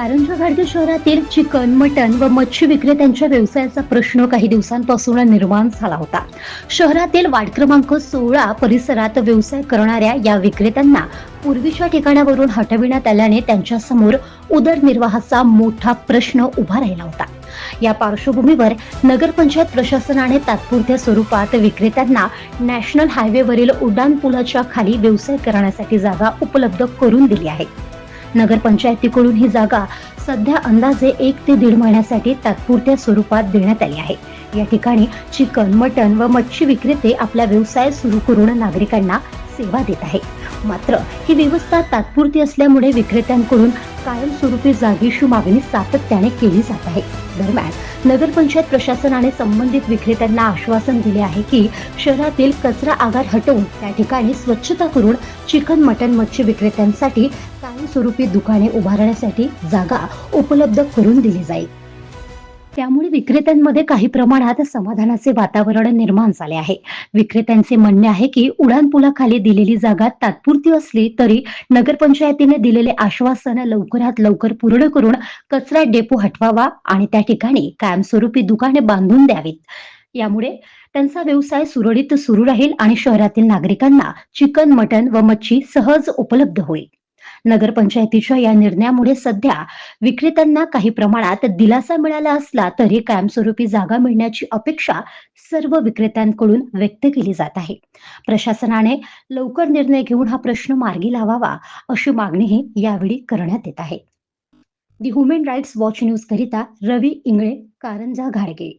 कारंजा घाटगे शहरातील चिकन, मटण व मच्छी विक्रेत्यांच्या व्यवसायाचा प्रश्न काही दिवसांपासून निर्माण झाला होता. शहरातील वार्ड क्रमांक 16 परिसरात व्यवसाय करणाऱ्या या विक्रेत्यांना पूर्वीच्या ठिकाणावरून हटविण्यात आल्याने त्यांच्यासमोर उदरनिर्वाहाचा मोठा प्रश्न उभा राहिला होता. या पार्श्वभूमीवर नगरपंचायत प्रशासनाने तात्पुरत्या स्वरूपात विक्रेत्यांना नॅशनल हायवेवरील उड्डाण पुलाच्या खाली व्यवसाय करण्यासाठी जागा उपलब्ध करून दिली आहे. नगरपंचायतीकडून ही जागा सध्या अंदाजे 1 ते 1.5 महिन्यासाठी तात्पुरत्या स्वरूपात देण्यात आली आहे. या ठिकाणी चिकन, मटण व मच्छी विक्रेते आपला व्यवसाय सुरू करून नागरिकांना सेवा देत आहे. मात्र ही व्यवस्था तात्पुरती असल्यामुळे विक्रेत्यांकडून कायमस्वरूपी जागेची मागणी सातत्याने केली जात आहे. दरम्यान नगरपंचायत प्रशासनाने संबंधित विक्रेत्यांना आश्वासन दिले आहे की शहरातील कचरा आगार हटवून त्या ठिकाणी स्वच्छता करून चिकन, मटण, मच्छी विक्रेत्यांसाठी कायमस्वरूपी दुकाने उभारण्यासाठी जागा उपलब्ध करून दिली जाईल. त्यामुळे विक्रेत्यांमध्ये काही प्रमाणात समाधानाचे वातावरण निर्माण झाले आहे. विक्रेत्यांचे म्हणणे आहे की उड्डाणपुलाखाली दिलेली जागा तात्पुरती असली तरी नगरपंचायतीने दिलेले आश्वासन लवकरात लवकर पूर्ण करून कचरा डेपो हटवावा आणि त्या ठिकाणी कायमस्वरूपी दुकाने बांधून द्यावीत. यामुळे त्यांचा व्यवसाय सुरळीत सुरू राहील आणि शहरातील नागरिकांना चिकन, मटण व मच्छी सहज उपलब्ध होईल. नगरपंचायतीच्या या निर्णयामुळे सध्या विक्रेत्यांना काही प्रमाणात दिलासा मिळाला असला तरी कायमस्वरूपी जागा मिळण्याची अपेक्षा सर्व विक्रेत्यांकडून व्यक्त केली जात आहे. प्रशासनाने लवकर निर्णय घेऊन हा प्रश्न मार्गी लावावा अशी मागणीही यावेळी करण्यात येत आहे. दी ह्युमन राईट्स वॉच न्यूज करिता रवी इंगळे, कारंजा घाटगे.